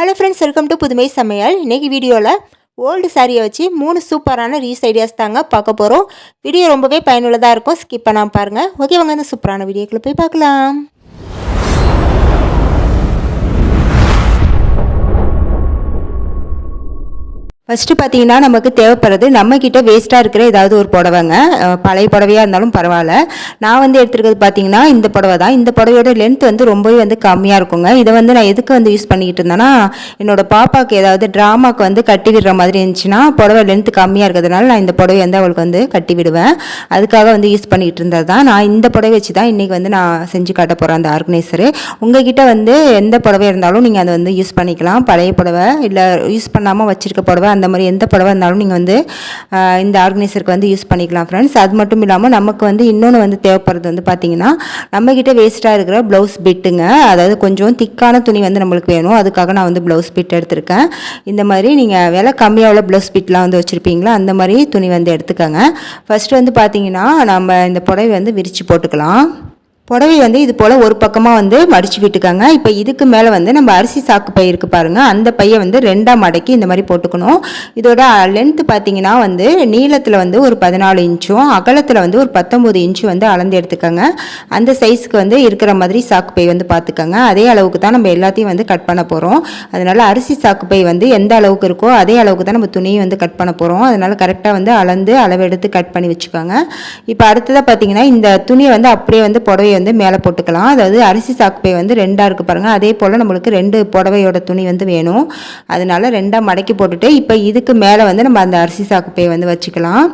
Hello friends, welcome to புதுமை சமையல். இன்றைக்கி வீடியோவில் ஓல்டு சாரியை வச்சு 3 சூப்பரான ரீஸ் ஐடியாஸ் தாங்க பார்க்க போகிறோம். வீடியோ ரொம்பவே பயனுள்ளதாக இருக்கும், ஸ்கிப் பண்ணாமல் பாருங்கள். ஓகே, வாங்க இந்த சூப்பரான வீடியோக்குள்ளே போய் பார்க்கலாம். ஃபஸ்ட்டு பார்த்தீங்கன்னா நமக்கு தேவைப்படுறது நம்மக்கிட்ட வேஸ்ட்டாக இருக்கிற ஏதாவது ஒரு புடவைங்க. பழைய புடவையாக இருந்தாலும் பரவாயில்ல. நான் எடுத்துருக்கிறது பார்த்தீங்கன்னா இந்த புடவை தான். இந்த புடவையோட லென்த் ரொம்பவே கம்மியாக இருக்குங்க. இதை நான் எதுக்கு யூஸ் பண்ணிக்கிட்டு இருந்தேன்னா, என்னோடய பாப்பாவுக்கு ஏதாவது ட்ராமாவுக்கு கட்டி விடுற மாதிரி இருந்துச்சுன்னா புடவை லென்த் கம்மியாக இருக்கிறதுனால நான் இந்த புடவை அவளுக்கு கட்டி விடுவேன். அதுக்காக யூஸ் பண்ணிக்கிட்டு இருந்தது தான். நான் இந்த புடவை வச்சு தான் இன்றைக்கி நான் செஞ்சு காட்ட போகிறேன் அந்த ஆர்கனைசரு. உங்கள்கிட்ட எந்த புடவை இருந்தாலும் நீங்கள் அதை யூஸ் பண்ணிக்கலாம். பழைய புடவை இல்லை யூஸ் பண்ணாமல் வச்சுருக்க புடவை அந்த மாதிரி எந்த புடவை இருந்தாலும் நீங்கள் இந்த ஆர்கனைசருக்கு யூஸ் பண்ணிக்கலாம் ஃப்ரெண்ட்ஸ். அது மட்டும் இல்லாமல் நமக்கு இன்னொன்று தேவைப்படுறது பார்த்தீங்கன்னா, நம்மக்கிட்ட வேஸ்ட்டாக இருக்கிற ப்ளவுஸ் பிட்டுங்க. அதாவது கொஞ்சம் திக்கான துணி நம்மளுக்கு வேணும். அதுக்காக நான் ப்ளவுஸ் பிட் எடுத்திருக்கேன். இந்த மாதிரி நீங்கள் விலை கம்மியாக உள்ள ப்ளவுஸ் பிட்லாம் வச்சுருப்பீங்களா, அந்த மாதிரி துணி எடுத்துக்கோங்க. ஃபஸ்ட்டு பார்த்தீங்கன்னா நம்ம இந்த புடவை விரித்து போட்டுக்கலாம். புடவை இது போல் ஒரு பக்கமாக மடித்து விட்டுக்காங்க. இப்போ இதுக்கு மேலே நம்ம அரிசி சாக்கு பை இருக்குது பாருங்கள், அந்த பையை ரெண்டாக மடக்கி இந்த மாதிரி போட்டுக்கணும். இதோட லென்த்து பார்த்தீங்கன்னா நீளத்தில் ஒரு 14 இன்ச்சும் அகலத்தில் ஒரு 19 இன்ச்சு அளந்து எடுத்துக்கோங்க. அந்த சைஸுக்கு இருக்கிற மாதிரி சாக்கு பை பார்த்துக்கோங்க. அதே அளவுக்கு தான் நம்ம எல்லாத்தையும் கட் பண்ண போகிறோம். அதனால் அரிசி சாக்கு பை எந்த அளவுக்கு இருக்கோ அதே அளவுக்கு தான் நம்ம துணியை கட் பண்ண போகிறோம். அதனால் கரெக்டாக அளந்து அளவெடுத்து கட் பண்ணி வச்சுக்கோங்க. இப்போ அடுத்ததாக பார்த்தீங்கன்னா இந்த துணியை அப்படியே புடவை மேலே போட்டுக்கலாம். அதாவது அரிசி சாக்கு பை ரெண்டாக இருக்குது பாருங்கள். அதே போல் நம்மளுக்கு 2 புடவையோட துணி வேணும். அதனால ரெண்டாக மடக்கி போட்டுட்டு இப்போ இதுக்கு மேலே நம்ம அந்த அரிசி சாக்கு பை வச்சுக்கலாம்.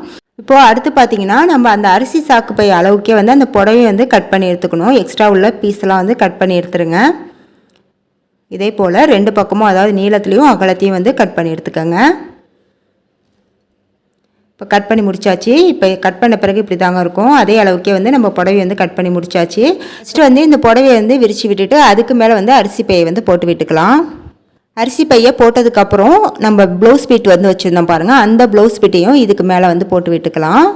இப்போது அடுத்து பார்த்தீங்கன்னா நம்ம அந்த அரிசி சாக்கு பை அளவுக்கே அந்த புடவையை கட் பண்ணி எடுத்துக்கணும். எக்ஸ்ட்ரா உள்ள பீஸ்லாம் கட் பண்ணி எடுத்துருங்க. இதே போல் 2 பக்கமும் அதாவது நீளத்துலேயும் அகலத்தையும் கட் பண்ணி எடுத்துக்கோங்க. இப்போ கட் பண்ணி முடிச்சாச்சு. இப்போ கட் பண்ண பிறகு இப்படி தாங்க இருக்கும். அதே அளவுக்கே நம்ம புடவை கட் பண்ணி முடிச்சாச்சு. ஃபஸ்ட்டு இந்த புடவையை விரித்து விட்டுட்டு அதுக்கு மேலே அரிசி பையை போட்டு விட்டுக்கலாம். அரிசி பையை போட்டதுக்கப்புறம் நம்ம ப்ளவுஸ் பீட் வச்சுருந்தோம் பாருங்கள், அந்த ப்ளவுஸ் பீட்டையும் இதுக்கு மேலே போட்டு விட்டுக்கலாம்.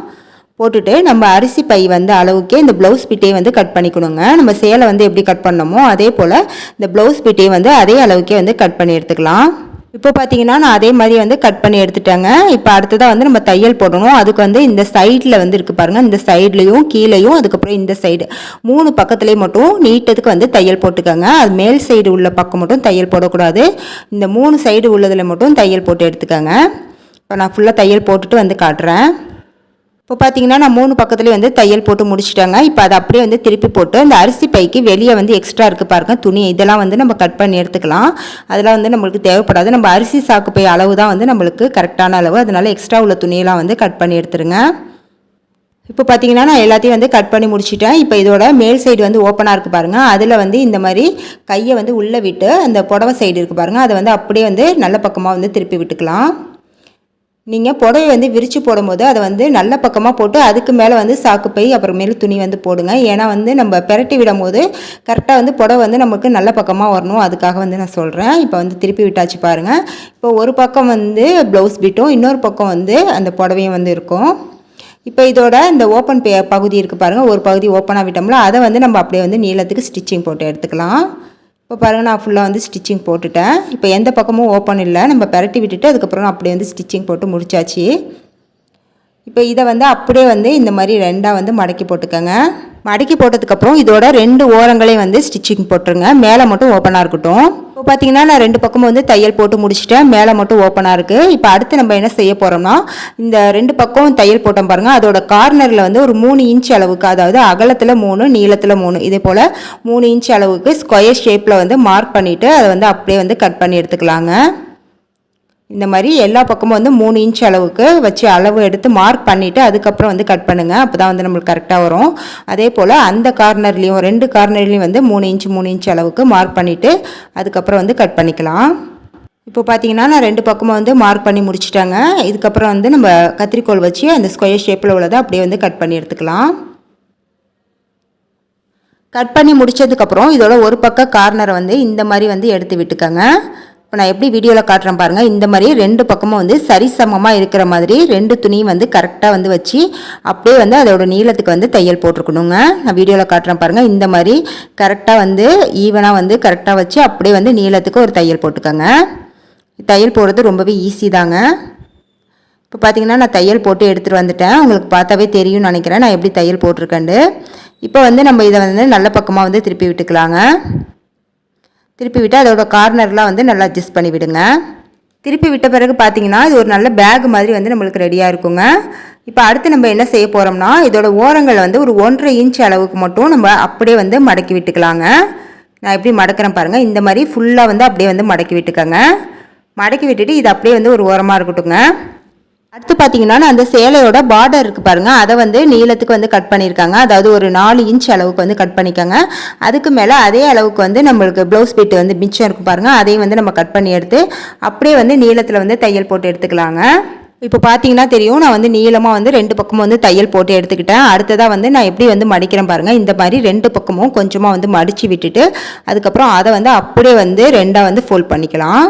போட்டுட்டு நம்ம அரிசி பை அளவுக்கே இந்த ப்ளவுஸ் பீட்டையும் கட் பண்ணிக்கணுங்க. நம்ம சேலை எப்படி கட் பண்ணோமோ அதே போல் இந்த ப்ளவுஸ் பீட்டையும் அதே அளவுக்கே கட் பண்ணி எடுத்துக்கலாம். இப்போ பார்த்தீங்கன்னா நான் அதே மாதிரி கட் பண்ணி எடுத்துட்டேங்க. இப்போ அடுத்ததாக நம்ம தையல் போடணும். அதுக்கு இந்த சைடில் இருக்குது பாருங்கள், இந்த சைட்லேயும் கீழேயும் அதுக்கப்புறம் இந்த சைடு 3 பக்கத்துலேயும் மட்டும் நீட்டத்துக்கு தையல் போட்டுக்கோங்க. அது மேல் சைடு உள்ள பக்கம் மட்டும் தையல் போடக்கூடாது. இந்த 3 சைடு உள்ளதில் மட்டும் தையல் போட்டு எடுத்துக்கோங்க. இப்போ நான் ஃபுல்லாக தையல் போட்டுட்டு காட்டுறேன். இப்போ பார்த்தீங்கன்னா நான் 3 பக்கத்துலேயே தையல் போட்டு முடிச்சிட்டாங்க. இப்போ அதை அப்படியே திருப்பி போட்டு அந்த அரிசி பைக்கு வெளியே எக்ஸ்ட்ரா இருக்குது பாருங்கள் துணி, இதெல்லாம் நம்ம கட் பண்ணி எடுத்துக்கலாம். அதெல்லாம் நம்மளுக்கு தேவைப்படாது. நம்ம அரிசி சாக்கு பை அளவு தான் நம்மளுக்கு கரெக்டான அளவு. அதனால் எக்ஸ்ட்ரா உள்ள துணியெல்லாம் கட் பண்ணி எடுத்துருங்க. இப்போ பார்த்தீங்கன்னா நான் எல்லாத்தையும் கட் பண்ணி முடிச்சிட்டேன். இப்போ இதோட மேல் சைடு ஓப்பனாக இருக்குது பாருங்கள், அதில் இந்த மாதிரி கையை உள்ளே விட்டு அந்த புடவை சைடு இருக்குது பாருங்கள், அதை அப்படியே நல்ல பக்கமாக திருப்பி விட்டுக்கலாம். நீங்கள் புடவை விரித்து போடும்போது அதை நல்ல பக்கமாக போட்டு அதுக்கு மேலே சாக்கு பை அப்புறமேலு துணி போடுங்க. ஏன்னா நம்ம பெரட்டி விடும் போது கரெக்டாக புடவை நமக்கு நல்ல பக்கமாக வரணும். அதுக்காக நான் சொல்கிறேன். இப்போ திருப்பி விட்டாச்சு பாருங்கள். இப்போ ஒரு பக்கம் ப்ளவுஸ் பீட்டும் இன்னொரு பக்கம் அந்த புடவையும் இருக்கும். இப்போ இதோட இந்த ஓப்பன் பகுதி இருக்குது பாருங்கள், ஒரு பகுதி ஓப்பனாக விட்டோம்ல, அதை நம்ம அப்படியே நீளத்துக்கு ஸ்டிச்சிங் போட்டு எடுத்துக்கலாம். இப்போ பாருங்கள் நான் ஃபுல்லாக ஸ்டிச்சிங் போட்டுட்டேன். இப்போ எந்த பக்கமும் ஓப்பன் இல்லை, நம்ம பெரட்டி விட்டுட்டு அதுக்கப்புறம் அப்படியே ஸ்டிச்சிங் போட்டு முடிச்சாச்சு. இப்போ இதை அப்படியே இந்த மாதிரி ரெண்டாக மடக்கி போட்டுக்கோங்க. மடக்கி போட்டதுக்கப்புறம் இதோட 2 ஓரங்களையும் ஸ்டிச்சிங் போட்டுருங்க. மேலே மட்டும் ஓப்பனாக இருக்கட்டும். இப்போ பார்த்தீங்கன்னா நான் 2 பக்கமும் தையல் போட்டு முடிச்சிட்டேன். மேலே மட்டும் ஓப்பனாக இருக்குது. இப்போ அடுத்து நம்ம என்ன செய்ய போகிறோம்னா, இந்த 2 பக்கம் தையல் போட்டோம் பாருங்கள், அதோட கார்னரில் ஒரு 3 இன்ச் அளவுக்கு, அதாவது அகலத்தில் 3 நீளத்தில் 3 இதே போல் 3 இன்ச் அளவுக்கு ஸ்கொயர் ஷேப்பில் மார்க் பண்ணிவிட்டு அதை அப்படியே கட் பண்ணி எடுத்துக்கலாங்க. இந்த மாதிரி எல்லா பக்கமும் 3 இன்ச் அளவுக்கு வச்சு அளவு எடுத்து மார்க் பண்ணிவிட்டு அதுக்கப்புறம் கட் பண்ணுங்கள். அப்போ தான் நம்மளுக்கு கரெக்டாக வரும். அதே போல் அந்த கார்னர்லேயும் 2 கார்னர்லேயும் 3 இன்ச் அளவுக்கு மார்க் பண்ணிவிட்டு அதுக்கப்புறம் கட் பண்ணிக்கலாம். இப்போ பார்த்தீங்கன்னா நான் 2 பக்கமும் மார்க் பண்ணி முடிச்சிட்டாங்க. இதுக்கப்புறம் நம்ம கத்திரிக்கோல் வச்சு அந்த ஸ்கொயர் ஷேப்பில் உள்ளதை அப்படியே கட் பண்ணி எடுத்துக்கலாம். கட் பண்ணி முடித்ததுக்கப்புறம் இதோட ஒரு பக்க கார்னரை இந்த மாதிரி எடுத்து விட்டுக்கோங்க. இப்போ நான் எப்படி வீடியோவில் காட்டுறேன் பாருங்கள். இந்த மாதிரி 2 பக்கமும் வந்து சரிசமமாக இருக்கிற மாதிரி 2 துணியும் வந்து கரெக்டாக வந்து வச்சு அப்படியே வந்து அதோட நீளத்துக்கு வந்து தையல் போட்டிருக்கணுங்க. நான் வீடியோவில் காட்டுறேன் பாருங்கள். இந்த மாதிரி கரெக்டாக வந்து ஈவனாக வந்து கரெக்டாக வச்சு அப்படியே வந்து நீளத்துக்கு ஒரு தையல் போட்டுக்கோங்க. தையல் போடுறது ரொம்பவே ஈஸி தாங்க. இப்போ பார்த்தீங்கன்னா நான் தையல் போட்டு எடுத்துகிட்டு வந்துட்டேன். உங்களுக்கு பார்த்தாவே தெரியும்னு நினைக்கிறேன் நான் எப்படி தையல் போட்டிருக்கேன்ட்டு. இப்போ வந்து நம்ம இதை வந்து நல்ல பக்கமாக வந்து திருப்பி விட்டுக்கலாங்க. திருப்பி விட்டு அதோட கார்னர்லாம் வந்து நல்லா அட்ஜஸ்ட் பண்ணி விடுங்க. திருப்பி விட்ட பிறகு பார்த்தீங்கன்னா இது ஒரு நல்ல பேக் மாதிரி வந்து நம்மளுக்கு ரெடியாக இருக்குங்க. இப்போ அடுத்து நம்ம என்ன செய்ய போகிறோம்னா இதோட ஓரங்கள் வந்து ஒரு 1.5 இன்ச் அளவுக்கு மட்டும் நம்ம அப்படியே வந்து மடக்கி விட்டுக்கலாங்க. நான் எப்படி மடக்கிறேன் பாருங்கள். இந்த மாதிரி ஃபுல்லாக வந்து அப்படியே வந்து மடக்கி விட்டுக்கோங்க. மடக்கி விட்டுட்டு இது அப்படியே வந்து ஒரு ஓரமாக இருக்கட்டுங்க. அடுத்து பார்த்தீங்கன்னா நான் அந்த சேலையோட பார்டர் இருக்குது பாருங்கள், அதை வந்து நீளத்துக்கு வந்து கட் பண்ணியிருக்காங்க. அதாவது ஒரு 4 இன்ச் அளவுக்கு வந்து கட் பண்ணிக்கோங்க. அதுக்கு மேலே அதே அளவுக்கு வந்து நம்மளுக்கு ப்ளவுஸ் பீட்டு வந்து மிச்சம் இருக்குது பாருங்கள், அதையும் வந்து நம்ம கட் பண்ணி எடுத்து அப்படியே வந்து நீளத்தில் வந்து தையல் போட்டு எடுத்துக்கலாங்க. இப்போ பார்த்தீங்கன்னா தெரியும் நான் வந்து நீளமாக வந்து 2 பக்கமும் வந்து தையல் போட்டு எடுத்துக்கிட்டேன். அடுத்ததாக வந்து நான் எப்படி வந்து மடிக்கிறேன் பாருங்கள். இந்த மாதிரி 2 பக்கமும் கொஞ்சமாக வந்து மடித்து விட்டுட்டு அதுக்கப்புறம் அதை வந்து அப்படியே வந்து 2ஆக வந்து ஃபோல்ட் பண்ணிக்கலாம்.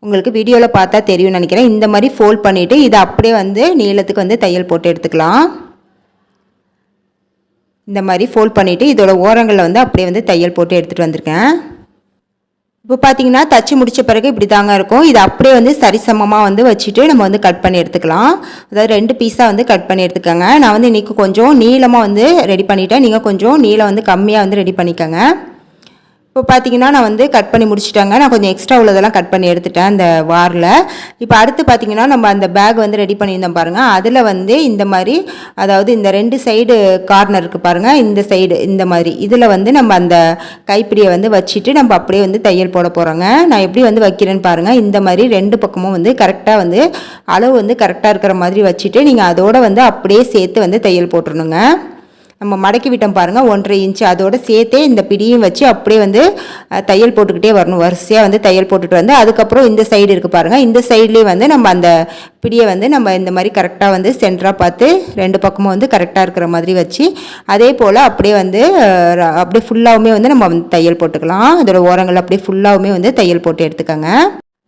உங்களுக்கு வீடியோவில் பார்த்தா தெரியும்னு நினைக்கிறேன். இந்த மாதிரி ஃபோல்ட் பண்ணிவிட்டு இதை அப்படியே வந்து நீளத்துக்கு வந்து தையல் போட்டு எடுத்துக்கலாம். இந்த மாதிரி ஃபோல்ட் பண்ணிவிட்டு இதோட ஓரங்களில் வந்து அப்படியே வந்து தையல் போட்டு எடுத்துகிட்டு வந்திருக்கேன். இப்போ பார்த்தீங்கன்னா தச்சு முடித்த பிறகு இப்படி தாங்க இருக்கும். இதை அப்படியே வந்து சரிசமமாக வந்து வச்சுட்டு நம்ம வந்து கட் பண்ணி எடுத்துக்கலாம். அதாவது 2 பீஸாக வந்து கட் பண்ணி எடுத்துக்கோங்க. நான் வந்து இன்றைக்கி கொஞ்சம் நீளமாக வந்து ரெடி பண்ணிவிட்டேன். நீங்கள் கொஞ்சம் நீளம் வந்து கம்மியாக வந்து ரெடி பண்ணிக்கோங்க. இப்போ பார்த்தீங்கன்னா நான் வந்து கட் பண்ணி முடிச்சிட்டாங்க. நான் கொஞ்சம் எக்ஸ்ட்ரா உள்ளதெல்லாம் கட் பண்ணி எடுத்துட்டேன் அந்த வாரில். இப்போ அடுத்து பார்த்தீங்கன்னா நம்ம அந்த பேக் வந்து ரெடி பண்ணியிருந்தோம் பாருங்கள். அதில் வந்து இந்த மாதிரி அதாவது இந்த 2 சைடு கார்னர் இருக்குது பாருங்கள், இந்த சைடு இந்த மாதிரி இதில் வந்து நம்ம அந்த கைப்பிடியை வந்து வச்சுட்டு நம்ம அப்படியே வந்து தையல் போட போகிறோங்க. நான் எப்படி வந்து வைக்கிறேன்னு பாருங்கள். இந்த மாதிரி 2 பக்கமும் வந்து கரெக்டாக வந்து அளவு வந்து கரெக்டாக இருக்கிற மாதிரி வச்சுட்டு நீங்கள் அதோட வந்து அப்படியே சேர்த்து வந்து தையல் போட்டுருணுங்க. நம்ம மடக்கி விட்டோம் பாருங்கள் 1.5 இன்ச், அதோட சேர்த்தே இந்த பிடியும் வச்சு அப்படியே வந்து தையல் போட்டுக்கிட்டே வரணும். வரிசையாக வந்து தையல் போட்டுட்டு வந்து அதுக்கப்புறம் இந்த சைடு இருக்குது பாருங்கள், இந்த சைட்லேயே வந்து நம்ம அந்த பிடியை வந்து நம்ம இந்த மாதிரி கரெக்டாக வந்து சென்டராக பார்த்து 2 பக்கமும் வந்து கரெக்டாக இருக்கிற மாதிரி வச்சு அதே போல் அப்படியே வந்து அப்படியே ஃபுல்லாகவுமே வந்து நம்ம வந்து தையல் போட்டுக்கலாம். அதோட ஓரங்கள் அப்படியே ஃபுல்லாகவுமே வந்து தையல் போட்டு எடுத்துக்கோங்க.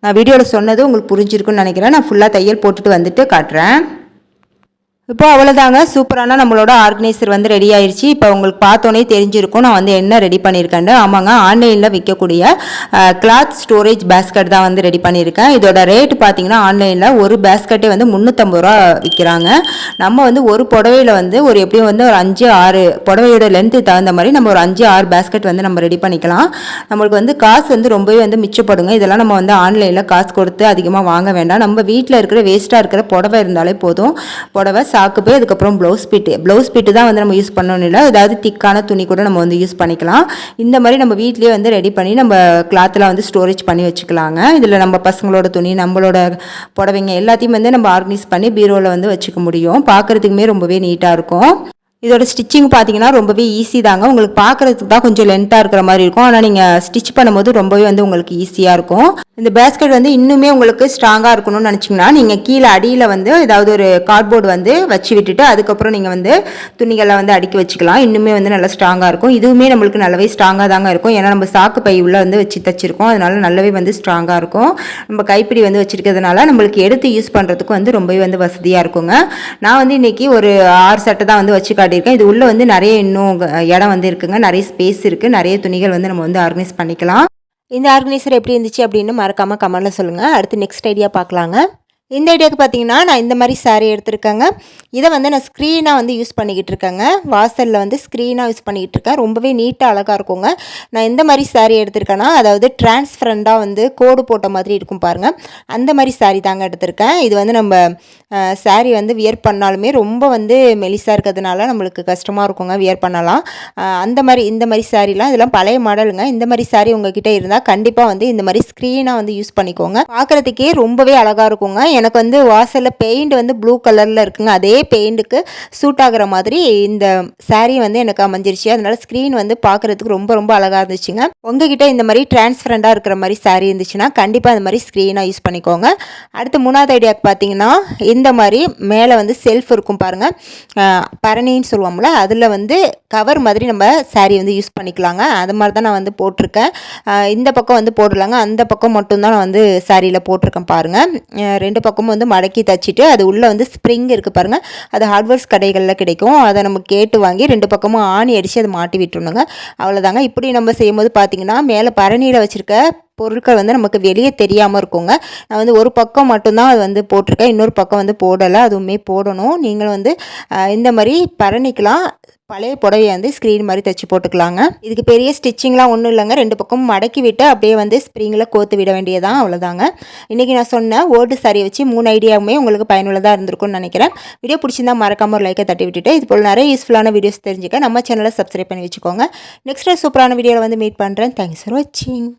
நான் வீடியோவில் சொன்னது உங்களுக்கு புரிஞ்சிருக்குன்னு நினைக்கிறேன். நான் ஃபுல்லாக தையல் போட்டுட்டு வந்துட்டு காட்டுறேன். இப்போ அவ்வளோதாங்க, சூப்பரான நம்மளோட ஆர்கனைசர் வந்து ரெடி ஆயிடுச்சு. இப்போ உங்களுக்கு பார்த்தோன்னே தெரிஞ்சிருக்கும் நான் வந்து என்ன ரெடி பண்ணியிருக்கேன். ஆமாங்க, ஆன்லைனில் விற்கக்கூடிய கிளாத் ஸ்டோரேஜ் பேஸ்கெட் தான் வந்து ரெடி பண்ணியிருக்கேன். இதோட ரேட்டு பார்த்தீங்கன்னா ஆன்லைனில் ஒரு பேஸ்கெட்டே வந்து 350 ரூபா விற்கிறாங்க. நம்ம வந்து ஒரு புடவையில் வந்து ஒரு எப்படியும் வந்து ஒரு 5-6 புடவையோட லென்த்து தகுந்த மாதிரி நம்ம ஒரு 5-6 பேஸ்கெட் வந்து நம்ம ரெடி பண்ணிக்கலாம். நம்மளுக்கு வந்து காசு வந்து ரொம்பவே வந்து மிச்சப்படுங்க. இதெல்லாம் நம்ம வந்து ஆன்லைனில் காசு கொடுத்து அதிகமாக வாங்க வேண்டாம். நம்ம வீட்டில் இருக்கிற வேஸ்ட்டாக இருக்கிற புடவை இருந்தாலே போதும். புடவை சாக்கு போய் அதுக்கப்புறம் ப்ளவுஸ் பீட்டு தான் வந்து நம்ம யூஸ் பண்ணணும். இல்லை ஏதாவது திக்கான துணி கூட நம்ம வந்து யூஸ் பண்ணிக்கலாம். இந்த மாதிரி நம்ம வீட்லேயே வந்து ரெடி பண்ணி நம்ம கிளாத்லாம் வந்து ஸ்டோரேஜ் பண்ணி வச்சுக்கலாங்க. இதில் நம்ம பசங்களோட துணி நம்மளோட புடவைங்க எல்லாத்தையும் வந்து நம்ம ஆர்கனைஸ் பண்ணி பீரோவில் வந்து வச்சுக்க முடியும். பார்க்குறதுக்குமே ரொம்பவே நீட்டாக இருக்கும். இதோட ஸ்டிச்சிங் பார்த்தீங்கன்னா ரொம்பவே ஈஸி தாங்க. உங்களுக்கு பார்க்குறதுக்கு தான் கொஞ்சம் லென்த்தாக இருக்கிற மாதிரி இருக்கும், ஆனால் நீங்கள் ஸ்டிச் பண்ணும்போது ரொம்பவே வந்து உங்களுக்கு ஈஸியாக இருக்கும். இந்த பேஸ்கெட் வந்து இன்னுமே உங்களுக்கு ஸ்ட்ராங்காக இருக்கணும்னு நினச்சிங்கன்னா நீங்கள் கீழே அடியில் வந்து ஏதாவது ஒரு கார்ட்போர்டு வந்து வச்சு விட்டுட்டு அதுக்கப்புறம் நீங்கள் வந்து துணிகளை வந்து அடுக்கி வச்சுக்கலாம். இன்னுமே வந்து நல்லா ஸ்ட்ராங்காக இருக்கும். இதுவுமே நம்மளுக்கு நல்லாவே ஸ்ட்ராங்காக தாங்க இருக்கும். ஏன்னா நம்ம சாக்கு பை உள்ள வந்து வச்சு தச்சிருக்கோம், அதனால நல்லாவே வந்து ஸ்ட்ராங்காக இருக்கும். நம்ம கைப்பிடி வந்து வச்சுருக்கிறதுனால நம்மளுக்கு எடுத்து யூஸ் பண்ணுறதுக்கு வந்து ரொம்பவே வந்து வசதியாக இருக்குங்க. நான் வந்து இன்றைக்கி ஒரு 6 சட்டை தான் வந்து வச்சு காட்டியிருக்கேன். இது உள்ள வந்து நிறைய இன்னும் இடம் வந்து இருக்குங்க, நிறைய ஸ்பேஸ் இருக்குது, நிறைய துணிகள் வந்து நம்ம வந்து ஆர்கனைஸ் பண்ணிக்கலாம். இந்த ஆர்கனைசர் எப்படி இருந்துச்சு அப்படின்னு மறக்காமல் கமெண்ட்டில் சொல்லுங்கள். அடுத்து நெக்ஸ்ட் ஐடியா பார்க்கலாங்க. இந்த ஐடியாவுக்கு பார்த்தீங்கன்னா நான் இந்த மாதிரி சாரீ எடுத்திருக்கேங்க. இதை வந்து நான் ஸ்க்ரீனாக வந்து யூஸ் பண்ணிக்கிட்டு இருக்கேங்க. வாசலில் வந்து ஸ்க்ரீனாக யூஸ் பண்ணிக்கிட்டு இருக்கேன். ரொம்பவே நீட்டாக அழகாக இருக்குங்க. நான் எந்த மாதிரி சாரீ எடுத்திருக்கேன்னா அதாவது டிரான்ஸ்பரண்டாக வந்து கோடு போட்ட மாதிரி இருக்கும் பாருங்கள், அந்த மாதிரி சாரீ தாங்க எடுத்திருக்கேன். இது வந்து நம்ம சாரீ வந்து வியர் பண்ணாலுமே ரொம்ப வந்து மெலிசாக இருக்கிறதுனால நம்மளுக்கு கஷ்டமாக இருக்குங்க வியர் பண்ணலாம். அந்த மாதிரி இந்த மாதிரி சாரீலாம் இதெல்லாம் பழைய மாடலுங்க. இந்த மாதிரி சாரீ உங்ககிட்ட இருந்தால் கண்டிப்பாக வந்து இந்த மாதிரி ஸ்க்ரீனாக வந்து யூஸ் பண்ணிக்கோங்க. பார்க்குறதுக்கே ரொம்பவே அழகாக இருக்குங்க. எனக்கு வந்து வாசலில் பெயிண்ட் வந்து ப்ளூ கலரில் இருக்குங்க. அதே பெயிண்ட்டுக்கு சூட் ஆகிற மாதிரி இந்த சாரீ வந்து எனக்கு அமைஞ்சிருச்சு. அதனால ஸ்க்ரீன் வந்து பார்க்குறதுக்கு ரொம்ப ரொம்ப அழகாக இருந்துச்சுங்க. உங்ககிட்ட இந்த மாதிரி டிரான்ஸ்பரண்டாக இருக்கிற மாதிரி சாரீ இருந்துச்சுன்னா கண்டிப்பாக இந்த மாதிரி ஸ்க்ரீனாக யூஸ் பண்ணிக்கோங்க. அடுத்து 3வது ஐடியாவுக்கு பார்த்தீங்கன்னா, இந்த மாதிரி மேலே வந்து செல்ஃப் இருக்கும் பாருங்கள், பரணின்னு சொல்லுவோம்ல, அதில் வந்து கவர் மாதிரி நம்ம சாரீ வந்து யூஸ் பண்ணிக்கலாங்க. அது மாதிரி தான் நான் வந்து போட்டிருக்கேன். இந்த பக்கம் வந்து போடலாங்க, அந்த பக்கம் மட்டும்தான் நான் வந்து சாரியில் போட்டிருக்கேன் பாருங்கள். 2 பக்கமும் வந்து மடக்கி தச்சுட்டு அது உள்ளே வந்து ஸ்ப்ரிங் இருக்குது பாருங்கள், அது ஹார்ட்வேர்ஸ் கடைகளில் கிடைக்கும். அதை நம்ம கேட்டு வாங்கி 2 பக்கமும் ஆணி அடித்து அதை மாட்டி விட்டுருணுங்க. அவ்வளோதாங்க. இப்படி நம்ம செய்யும்போது பார்த்திங்கன்னா மேலே பரணியில் வச்சுருக்க பொருட்கள் வந்து நமக்கு வெளியே தெரியாமல் இருக்குங்க. நான் வந்து ஒரு பக்கம் மட்டும்தான் அது வந்து போட்டிருக்கேன், இன்னொரு பக்கம் வந்து போடலை. அதுவுமே போடணும். நீங்களும் வந்து இந்த மாதிரி பரணிக்கலாம் பழைய புடவையை வந்து ஸ்க்ரீன் மாதிரி தைச்சி போட்டுக்கலாங்க. இதுக்கு பெரிய ஸ்டிச்சிங்லாம் ஒன்றும் இல்லைங்க. 2 பக்கமும் மடக்கி விட்டு அப்படியே வந்து ஸ்ப்ரிங்கில் கோத்து விட வேண்டியதான், அவ்வளோதாங்க. இன்றைக்கி நான் சொன்ன ஓல்டு சாரியை வச்சு 3 ஐடியாவுமே உங்களுக்கு பயனுள்ளதாக இருந்திருக்கும்னு நினைக்கிறேன். வீடியோ பிடிச்சிருந்தா மறக்காம ஒரு லைக்கை தட்டி விட்டுட்டு இது போல் நிறைய யூஸ்ஃபுல்லான வீடியோஸ் தெரிஞ்சுக்க நம்ம சேனலை சப்ஸ்கிரைப் பண்ணி வச்சுக்கோங்க. நெக்ஸ்ட்டு சூப்பரான வீடியோவில் வந்து மீட் பண்ணுறேன். தேங்க்ஸ் ஃபார் வாட்சிங்.